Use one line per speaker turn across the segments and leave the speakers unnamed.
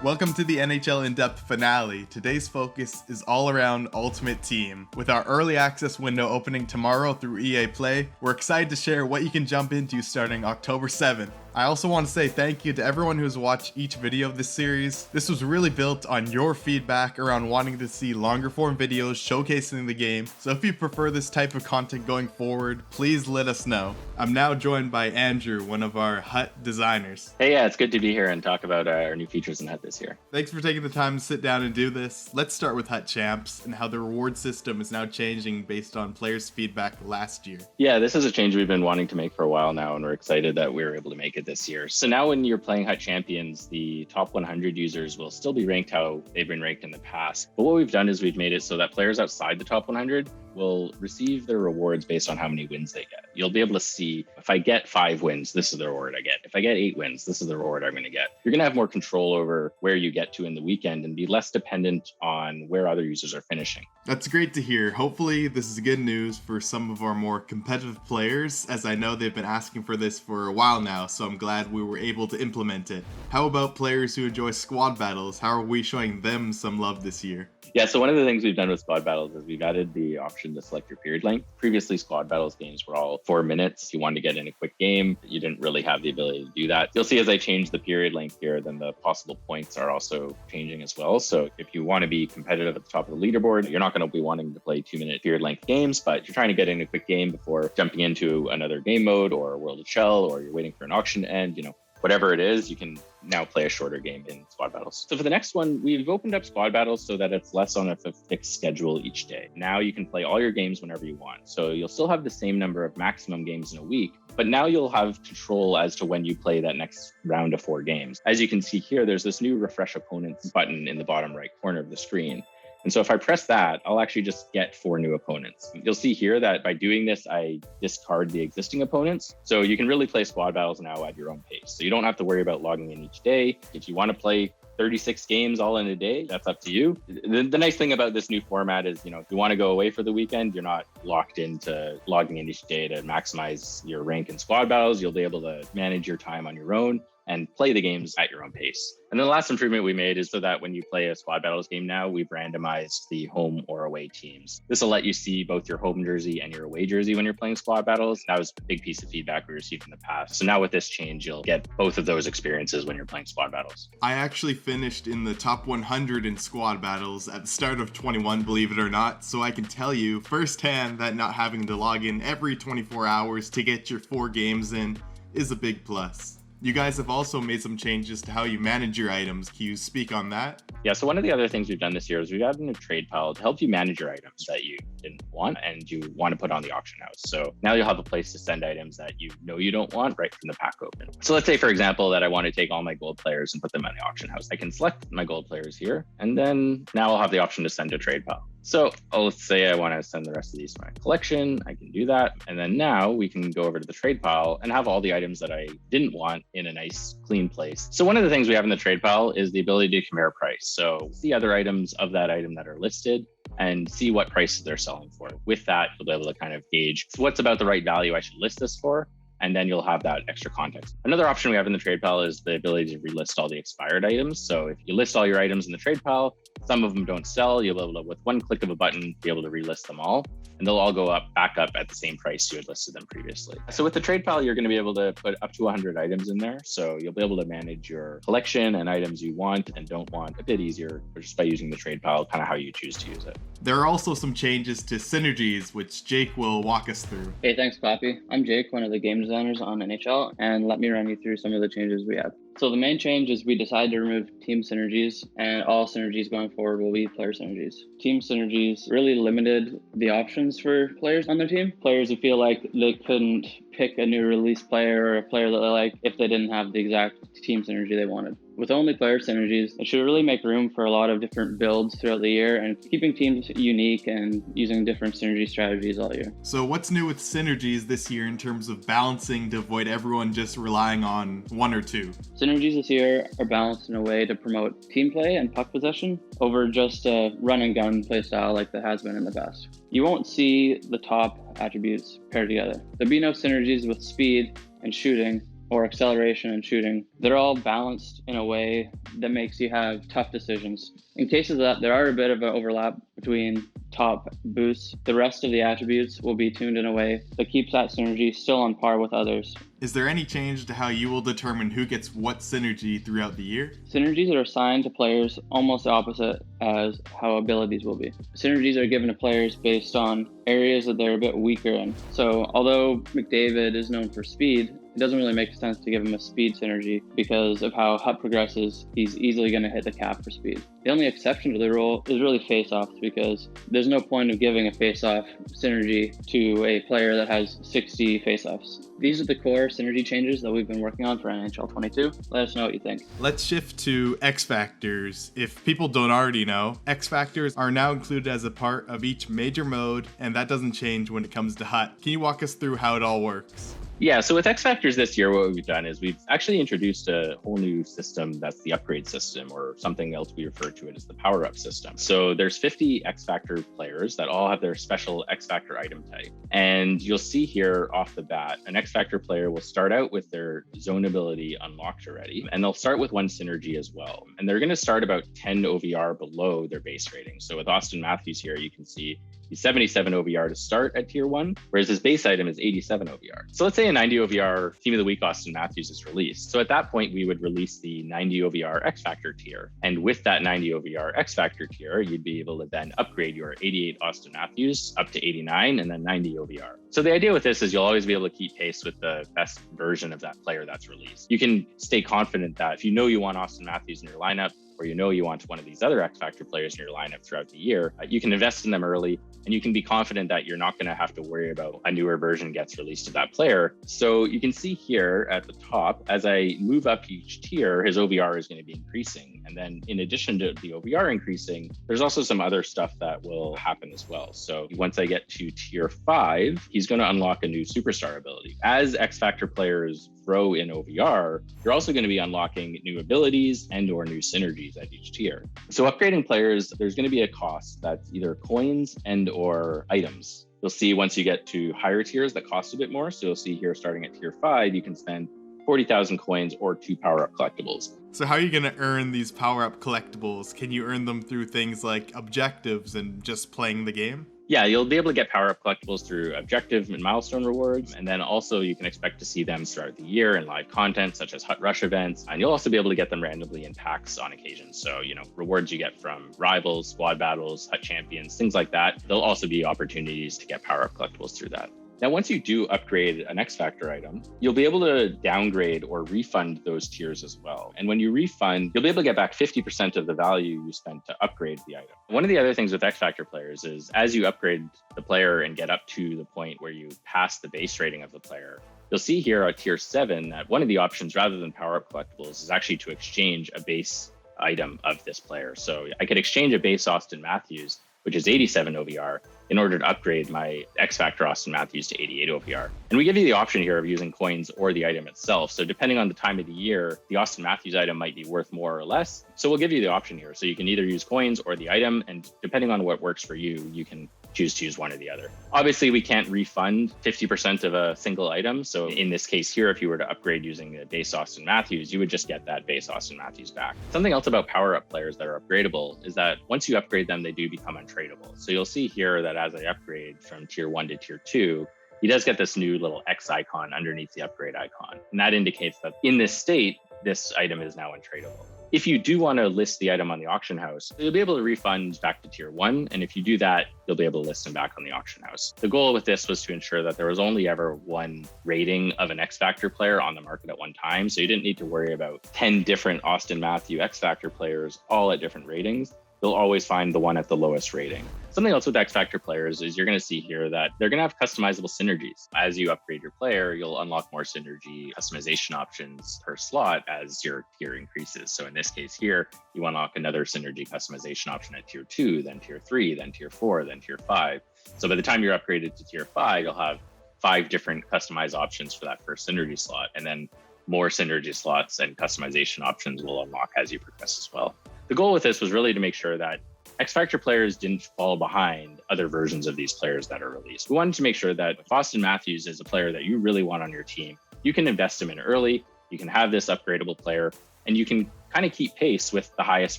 Welcome to the NHL In-Depth finale. Today's focus is all around Ultimate Team. With our early access window opening tomorrow through EA Play, we're excited to share what you can jump into starting October 7th. I also want to say thank you to everyone who's watched each video of this series. This was really built on your feedback around wanting to see longer form videos showcasing the game, so if you prefer this type of content going forward, please let us know. I'm now joined by Andrew, one of our HUT designers.
Hey, yeah, it's good to be here and talk about our new features in HUT this year.
Thanks for taking the time to sit down and do this. Let's start with HUT Champs and how the reward system is now changing based on players' feedback last year.
Yeah, this is a change we've been wanting to make for a while now, and we're excited that we were able to make it this year. So now when you're playing HUT Champions, the top 100 users will still be ranked how they've been ranked in the past. But what we've done is we've made it so that players outside the top 100 will receive their rewards based on how many wins they get. You'll be able to see, if I get 5 wins, this is the reward I get. If I get 8 wins, this is the reward I'm going to get. You're going to have more control over where you get to in the weekend and be less dependent on where other users are finishing.
That's great to hear. Hopefully this is good news for some of our more competitive players, as I know they've been asking for this for a while now, so I'm glad we were able to implement it. How about players who enjoy squad battles? How are we showing them some love this year?
Yeah, so one of the things we've done with squad battles is we've added the option to select your period length. Previously, squad battles games were all 4 minutes. If you wanted to get in a quick game, you didn't really have the ability to do that. You'll see as I change the period length here, then the possible points are also changing as well. So if you want to be competitive at the top of the leaderboard, you're not going to be wanting to play 2-minute period length games, but you're trying to get in a quick game before jumping into another game mode or World of Shell, or you're waiting for an auction to end, whatever it is, you can now play a shorter game in squad battles. So for the next one, we've opened up squad battles so that it's less on a fixed schedule each day. Now you can play all your games whenever you want. So you'll still have the same number of maximum games in a week, but now you'll have control as to when you play that next round of 4 games. As you can see here, there's this new refresh opponents button in the bottom right corner of the screen. And so if I press that, I'll actually just get 4 new opponents. You'll see here that by doing this, I discard the existing opponents. So you can really play squad battles now at your own pace. So you don't have to worry about logging in each day. If you want to play 36 games all in a day, that's up to you. The nice thing about this new format is, if you want to go away for the weekend, you're not locked into logging in each day to maximize your rank in squad battles. You'll be able to manage your time on your own and play the games at your own pace. And then the last improvement we made is so that when you play a squad battles game now, we've randomized the home or away teams. This will let you see both your home jersey and your away jersey when you're playing squad battles. That was a big piece of feedback we received in the past. So now with this change, you'll get both of those experiences when you're playing squad battles.
I actually finished in the top 100 in squad battles at the start of 21, believe it or not, so I can tell you firsthand that not having to log in every 24 hours to get your 4 games in is a big plus. You guys have also made some changes to how you manage your items. Can you speak on that?
Yeah, so one of the other things we've done this year is we've added a trade pile to help you manage your items that you didn't want and you want to put on the auction house. So now you'll have a place to send items that you don't want right from the pack open. So let's say, for example, that I want to take all my gold players and put them on the auction house. I can select my gold players here, and then now I'll have the option to send a trade pile. So let's say I want to send the rest of these to my collection. I can do that. And then now we can go over to the trade pile and have all the items that I didn't want in a nice, clean place. So one of the things we have in the trade pile is the ability to compare price. So see other items of that item that are listed and see what prices they're selling for. With that, you'll be able to kind of gauge what's about the right value I should list this for. And then you'll have that extra context. Another option we have in the trade pile is the ability to relist all the expired items. So if you list all your items in the trade pile, some of them don't sell, you'll be able to, with one click of a button, be able to relist them all. And they'll all go back up at the same price you had listed them previously. So with the trade pile, you're going to be able to put up to 100 items in there. So you'll be able to manage your collection and items you want and don't want a bit easier just by using the trade pile, kind of how you choose to use it.
There are also some changes to Synergies, which Jake will walk us through.
Hey, thanks, Poppy. I'm Jake, one of the game designers on NHL, and let me run you through some of the changes we have. So the main change is we decided to remove team synergies, and all synergies going forward will be player synergies. Team synergies really limited the options for players on their team. Players who feel like they couldn't pick a new release player or a player that they like if they didn't have the exact team synergy they wanted. With only player synergies, it should really make room for a lot of different builds throughout the year and keeping teams unique and using different synergy strategies all year.
So what's new with Synergies this year in terms of balancing to avoid everyone just relying on one or two?
Synergies this year are balanced in a way to promote team play and puck possession over just a run and gun play style like there has been in the past. You won't see the top attributes paired together. There'll be no synergies with speed and shooting or acceleration and shooting. They're all balanced in a way that makes you have tough decisions. In cases that there are a bit of an overlap between top boosts, the rest of the attributes will be tuned in a way that keeps that synergy still on par with others.
Is there any change to how you will determine who gets what synergy throughout the year?
Synergies are assigned to players almost opposite as how abilities will be. Synergies are given to players based on areas that they're a bit weaker in. So although McDavid is known for speed, it doesn't really make sense to give him a speed synergy because of how Hut progresses. He's easily going to hit the cap for speed. The only exception to the rule is really face-offs, because there's no point of giving a face-off synergy to a player that has 60 face-offs. These are the core synergy changes that we've been working on for NHL 22. Let us know what you think.
Let's shift to X-Factors. If people don't already know, X-Factors are now included as a part of each major mode, and that doesn't change when it comes to Hut. Can you walk us through how it all works?
Yeah, so with XFactors this year, what we've done is we've actually introduced a whole new system that's the upgrade system, or something else we refer to it as the PowerUp system. So there's 50 XFactor players that all have their special XFactor item type. And you'll see here off the bat, an XFactor player will start out with their zone ability unlocked already, and they'll start with one synergy as well. And they're going to start about 10 OVR below their base rating. So with Austin Matthews here, you can see he's 77 OVR to start at tier 1, whereas his base item is 87 OVR. So let's say a 90 OVR Team of the Week Austin Matthews is released. So at that point, we would release the 90 OVR XFactor tier. And with that 90 OVR XFactor tier, you'd be able to then upgrade your 88 Austin Matthews up to 89 and then 90 OVR. So the idea with this is you'll always be able to keep pace with the best version of that player that's released. You can stay confident that if you know you want Austin Matthews in your lineup, or you know you want one of these other XFactor players in your lineup throughout the year, you can invest in them early, and you can be confident that you're not going to have to worry about a newer version gets released of that player. So you can see here at the top, as I move up each tier, his OVR is going to be increasing. And then in addition to the OVR increasing, there's also some other stuff that will happen as well. So once I get to tier 5, he's going to unlock a new superstar ability. As XFactor players grow in OVR, you're also going to be unlocking new abilities and or new synergies at each tier. So upgrading players, there's going to be a cost that's either coins and or items. You'll see once you get to higher tiers that cost a bit more. So you'll see here starting at tier 5, you can spend 40,000 coins or 2 PowerUp collectibles.
So how are you going to earn these PowerUp collectibles? Can you earn them through things like objectives and just playing the game?
Yeah, you'll be able to get PowerUp collectibles through objective and milestone rewards. And then also you can expect to see them throughout the year in live content, such as Hut Rush events. And you'll also be able to get them randomly in packs on occasion. So, rewards you get from rivals, squad battles, Hut champions, things like that. There'll also be opportunities to get PowerUp collectibles through that. Now, once you do upgrade an XFactor item, you'll be able to downgrade or refund those tiers as well. And when you refund, you'll be able to get back 50% of the value you spent to upgrade the item. One of the other things with XFactor players is as you upgrade the player and get up to the point where you pass the base rating of the player, you'll see here at tier 7 that one of the options rather than PowerUp collectibles is actually to exchange a base item of this player. So I could exchange a base Austin Matthews, which is 87 OVR, in order to upgrade my XFactor Austin Matthews to 88 OVR. And we give you the option here of using coins or the item itself. So depending on the time of the year, the Austin Matthews item might be worth more or less. So we'll give you the option here. So you can either use coins or the item, and depending on what works for you, you can choose to use one or the other. Obviously, we can't refund 50% of a single item. So in this case here, if you were to upgrade using a base Austin Matthews, you would just get that base Austin Matthews back. Something else about PowerUp players that are upgradable is that once you upgrade them, they do become untradeable. So you'll see here that as I upgrade from tier 1 to tier 2, he does get this new little X icon underneath the upgrade icon. And that indicates that in this state, this item is now untradeable. If you do want to list the item on the auction house, you'll be able to refund back to tier 1. And if you do that, you'll be able to list them back on the auction house. The goal with this was to ensure that there was only ever one rating of an XFactor player on the market at one time. So you didn't need to worry about 10 different Austin Matthews XFactor players all at different ratings. You'll always find the one at the lowest rating. Something else with XFactor players is you're going to see here that they're going to have customizable synergies. As you upgrade your player, you'll unlock more synergy customization options per slot as your tier increases. So in this case here, you unlock another synergy customization option at tier 2, then tier 3, then tier 4, then tier 5. So by the time you're upgraded to tier 5, you'll have 5 different customized options for that first synergy slot. And then more synergy slots and customization options will unlock as you progress as well. The goal with this was really to make sure that XFactor players didn't fall behind other versions of these players that are released. We wanted to make sure that if Austin Matthews is a player that you really want on your team, you can invest them in early, you can have this upgradable player, and you can kind of keep pace with the highest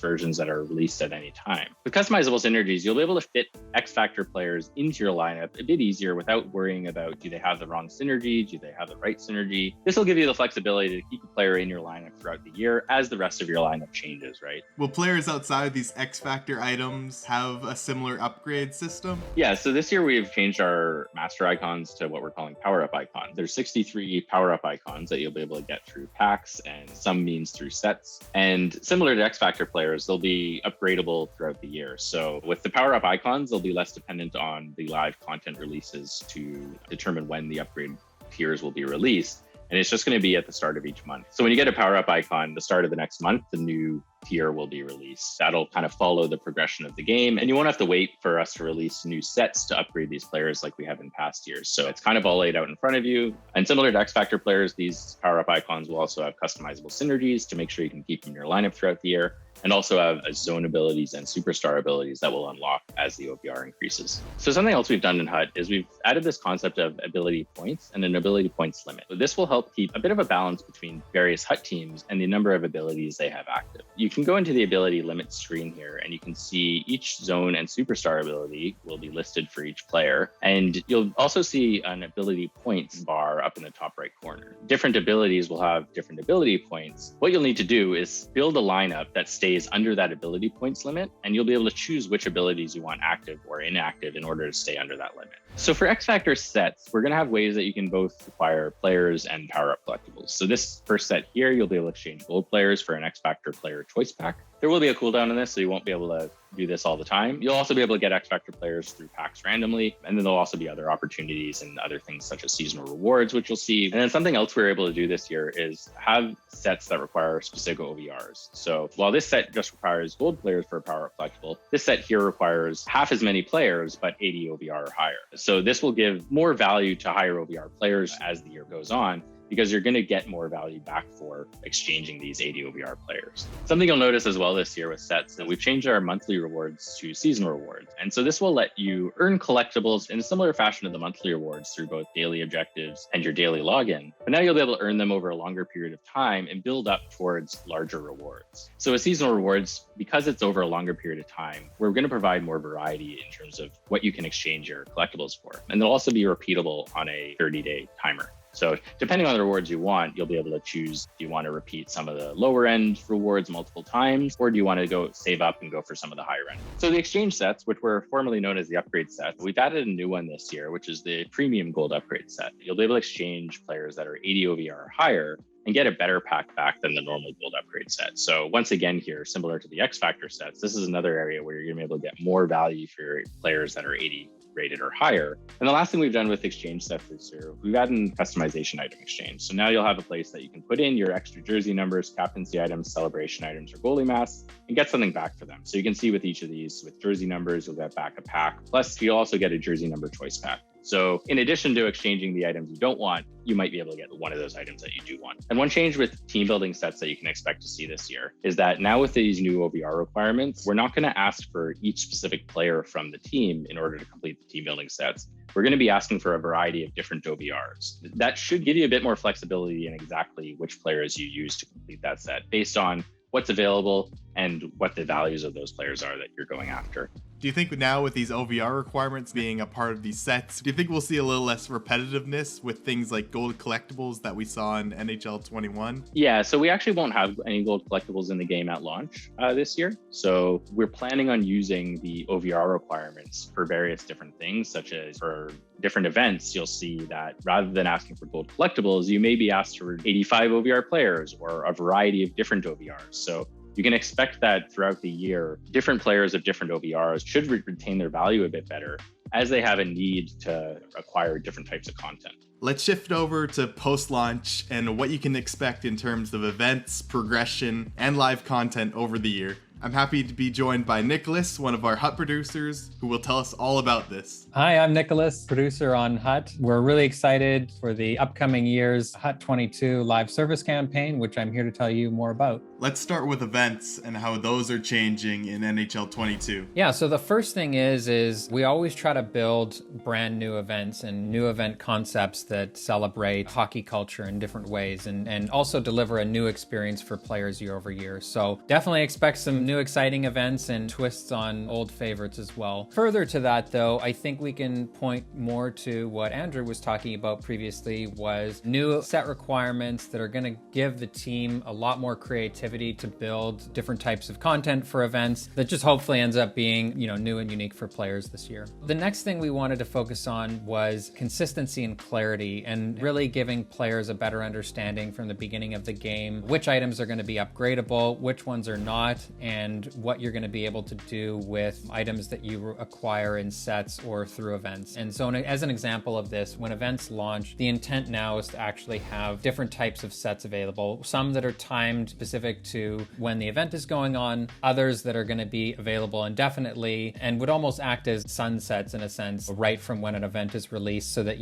versions that are released at any time. With customizable synergies, you'll be able to fit XFactor players into your lineup a bit easier without worrying about, do they have the wrong synergy? Do they have the right synergy? This will give you the flexibility to keep a player in your lineup throughout the year as the rest of your lineup changes, right?
Will players outside these XFactor items have a similar upgrade system?
Yeah, so this year we've changed our master icons to what we're calling PowerUp Icons. There's 63 PowerUp Icons that you'll be able to get through packs and some means through sets. And similar to XFactor players, they'll be upgradable throughout the year. So with the PowerUp Icons, they'll be less dependent on the live content releases to determine when the upgrade tiers will be released. And it's just going to be at the start of each month. So when you get a PowerUp icon, the start of the next month, the new tier will be released. That'll kind of follow the progression of the game. And you won't have to wait for us to release new sets to upgrade these players like we have in past years. So it's kind of all laid out in front of you. And similar to XFactor players, these PowerUp icons will also have customizable synergies to make sure you can keep them in your lineup throughout the year, and also have zone abilities and superstar abilities that will unlock as the OBR increases. So something else we've done in HUT is we've added this concept of ability points and an ability points limit. So this will help keep a bit of a balance between various HUT teams and the number of abilities they have active. You can go into the ability limit screen here and you can see each zone and superstar ability will be listed for each player. And you'll also see an ability points bar up in the top right corner. Different abilities will have different ability points. What you'll need to do is build a lineup that stays under that ability points limit, and you'll be able to choose which abilities you want active or inactive in order to stay under that limit. So for XFactor sets, we're going to have ways that you can both acquire players and PowerUp collectibles. So this first set here, you'll be able to exchange gold players for an XFactor player choice pack. There will be a cooldown on this, so you won't be able to do this all the time. You'll also be able to get XFactor players through packs randomly, and then there'll also be other opportunities and other things such as seasonal rewards, which you'll see. And then something else we were able to do this year is have sets that require specific OVRs. So while this set just requires gold players for a PowerUp collectible, this set here requires half as many players, but 80 OVR or higher. So this will give more value to higher OVR players as the year goes on, because you're going to get more value back for exchanging these 80 OVR players. Something you'll notice as well this year with sets that we've changed our monthly rewards to seasonal rewards. And so this will let you earn collectibles in a similar fashion to the monthly rewards through both daily objectives and your daily login. But now you'll be able to earn them over a longer period of time and build up towards larger rewards. So with seasonal rewards, because it's over a longer period of time, we're going to provide more variety in terms of what you can exchange your collectibles for. And they'll also be repeatable on a 30-day timer. So depending on the rewards you want, you'll be able to choose, do you want to repeat some of the lower end rewards multiple times, or do you want to go save up and go for some of the higher end? So the exchange sets, which were formerly known as the upgrade sets, we've added a new one this year, which is the premium gold upgrade set. You'll be able to exchange players that are 80 OVR or higher and get a better pack back than the normal gold upgrade set. So once again here, similar to the XFactor sets, this is another area where you're going to be able to get more value for your players that are 80 rated or higher. And the last thing we've done with exchange sets this year, we've added customization item exchange. So now you'll have a place that you can put in your extra jersey numbers, captaincy items, celebration items, or goalie masks, and get something back for them. So you can see with each of these, with jersey numbers, you'll get back a pack. Plus, you'll also get a jersey number choice pack. So in addition to exchanging the items you don't want, you might be able to get one of those items that you do want. And one change with team building sets that you can expect to see this year is that now with these new OVR requirements, we're not going to ask for each specific player from the team in order to complete the team building sets. We're going to be asking for a variety of different OVRs. That should give you a bit more flexibility in exactly which players you use to complete that set based on what's available and what the values of those players are that you're going after.
Do you think now with these OVR requirements being a part of these sets, do you think we'll see a little less repetitiveness with things like gold collectibles that we saw in NHL 21?
Yeah, so we actually won't have any gold collectibles in the game at launch this year. So we're planning on using the OVR requirements for various different things, such as for different events, you'll see that rather than asking for gold collectibles, you may be asked for 85 OVR players or a variety of different OVRs. So you can expect that throughout the year, different players of different OVRs should retain their value a bit better as they have a need to acquire different types of content.
Let's shift over to post-launch and what you can expect in terms of events, progression, and live content over the year. I'm happy to be joined by Nicholas, one of our HUT producers, who will tell us all about this.
Hi, I'm Nicholas, producer on HUT. We're really excited for the upcoming year's HUT 22 live service campaign, which I'm here to tell you more about.
Let's start with events and how those are changing in NHL 22.
Yeah, so the first thing is we always try to build brand new events and new event concepts that celebrate hockey culture in different ways and also deliver a new experience for players year over year. So definitely expect some new exciting events and twists on old favorites as well. Further to that though, I think we can point more to what Andrew was talking about previously, was new set requirements that are going to give the team a lot more creativity to build different types of content for events that just hopefully ends up being, new and unique for players this year. The next thing we wanted to focus on was consistency and clarity, and really giving players a better understanding from the beginning of the game which items are going to be upgradable, which ones are not, and what you're going to be able to do with items that you acquire in sets or through events. And so as an example of this, when events launch, the intent now is to actually have different types of sets available, some that are timed specific to when the event is going on, others that are going to be available indefinitely and would almost act as sunsets in a sense right from when an event is released, so that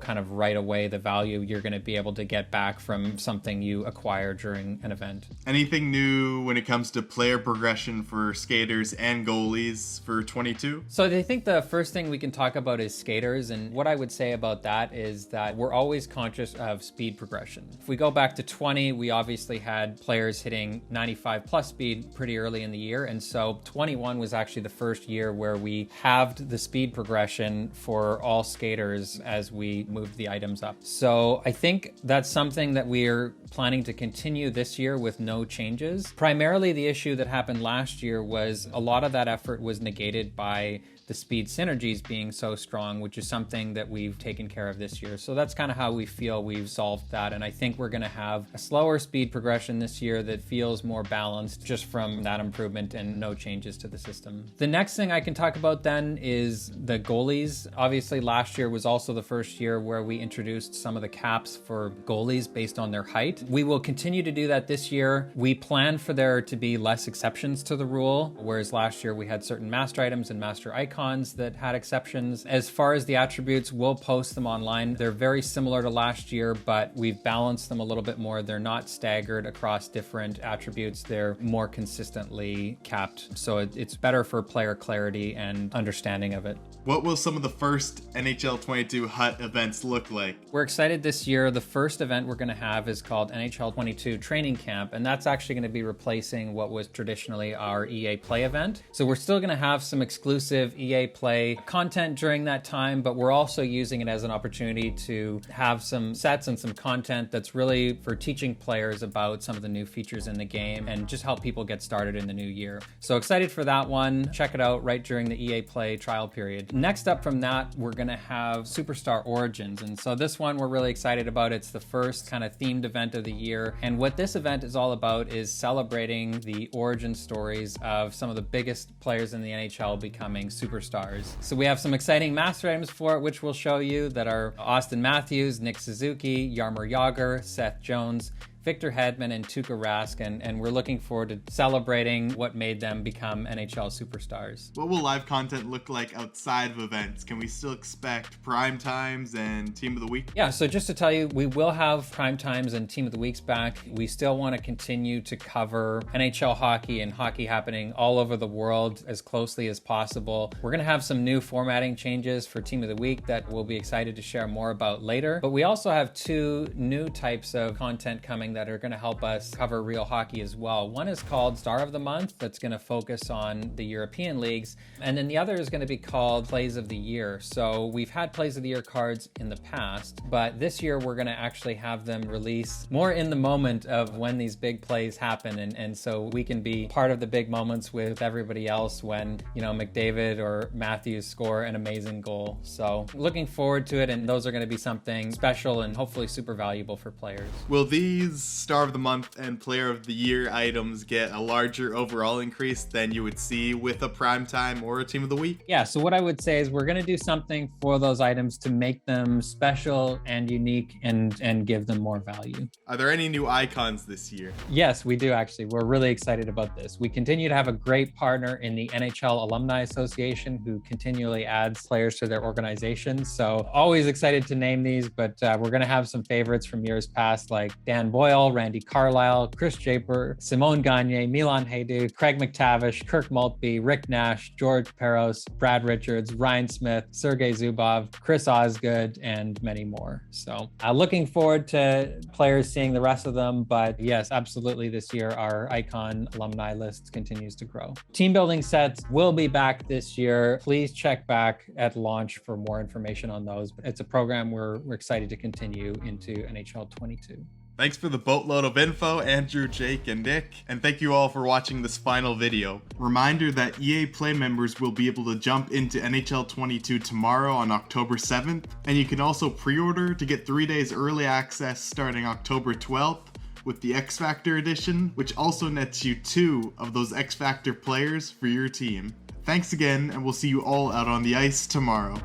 kind of right away the value you're going to be able to get back from something you acquire during an event.
Anything new when it comes to player progression for skaters and goalies for 22?
So I think the first thing we can talk about is skaters, and what I would say about that is that we're always conscious of speed progression. If we go back to 20, we obviously had players hitting 95 plus speed pretty early in the year. And so 21 was actually the first year where we halved the speed progression for all skaters as we moved the items up. So I think that's something that we're planning to continue this year with no changes. Primarily the issue that happened last year was a lot of that effort was negated by the speed synergies being so strong, which is something that we've taken care of this year. So that's kind of how we feel we've solved that. And I think we're going to have a slower speed progression this year that feels more balanced just from that improvement and no changes to the system. The next thing I can talk about then is the goalies. Obviously last year was also the first year where we introduced some of the caps for goalies based on their height. We will continue to do that this year. We plan for there to be less exceptions to the rule, whereas last year we had certain master items and master icons that had exceptions. As far as the attributes, we'll post them online. They're very similar to last year, but we've balanced them a little bit more. They're not staggered across different attributes. They're more consistently capped. So it's better for player clarity and understanding of it.
What will some of the first NHL 22 HUT events look like?
We're excited this year. The first event we're going to have is called NHL 22 Training Camp, and that's actually going to be replacing what was traditionally our EA Play event. So we're still going to have some exclusive EA Play content during that time, but we're also using it as an opportunity to have some sets and some content that's really for teaching players about some of the new features in the game and just help people get started in the new year. So excited for that one. Check it out right during the EA Play trial period. Next up from that, we're going to have Superstar Origins. And so this one we're really excited about. It's the first kind of themed event of the year. And what this event is all about is celebrating the origin stories of some of the biggest players in the NHL becoming superstars. So we have some exciting master items for it, which we'll show you, that are Austin Matthews, Nick Suzuki, Jaromir Jagr, Seth Jones, Victor Hedman, and Tuukka Rask, and we're looking forward to celebrating what made them become NHL superstars.
What will live content look like outside of events? Can we still expect prime times and team of the week?
Yeah, so just to tell you, we will have prime times and team of the weeks back. We still want to continue to cover NHL hockey and hockey happening all over the world as closely as possible. We're going to have some new formatting changes for team of the week that we'll be excited to share more about later. But we also have two new types of content coming that are going to help us cover real hockey as well. One is called Star of the Month, that's going to focus on the European leagues. And then the other is going to be called Plays of the Year. So we've had Plays of the Year cards in the past, but this year we're going to actually have them release more in the moment of when these big plays happen. And so we can be part of the big moments with everybody else when, McDavid or Matthews score an amazing goal. So looking forward to it. And those are going to be something special and hopefully super valuable for players.
Will these Star of the Month and Player of the Year items get a larger overall increase than you would see with a primetime or a Team of the Week?
Yeah, so what I would say is we're going to do something for those items to make them special and unique and give them more value.
Are there any new icons this year?
Yes, we do actually. We're really excited about this. We continue to have a great partner in the NHL Alumni Association who continually adds players to their organization. So always excited to name these, but we're going to have some favorites from years past like Dan Boyle, Doyle, Randy Carlisle, Chris Japer, Simone Gagne, Milan Haydu, Craig McTavish, Kirk Maltby, Rick Nash, George Peros, Brad Richards, Ryan Smith, Sergei Zubov, Chris Osgood, and many more. So looking forward to players seeing the rest of them. But yes, absolutely, this year our Icon alumni list continues to grow. Team building sets will be back this year. Please check back at launch for more information on those. It's a program we're excited to continue into NHL 22.
Thanks for the boatload of info, Andrew, Jake, and Nick, and thank you all for watching this final video. Reminder that EA Play members will be able to jump into NHL 22 tomorrow on October 7th, and you can also pre-order to get 3 days early access starting October 12th with the XFactor edition, which also nets you 2 of those XFactor players for your team. Thanks again, and we'll see you all out on the ice tomorrow.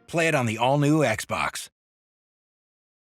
Play it on the all-new Xbox.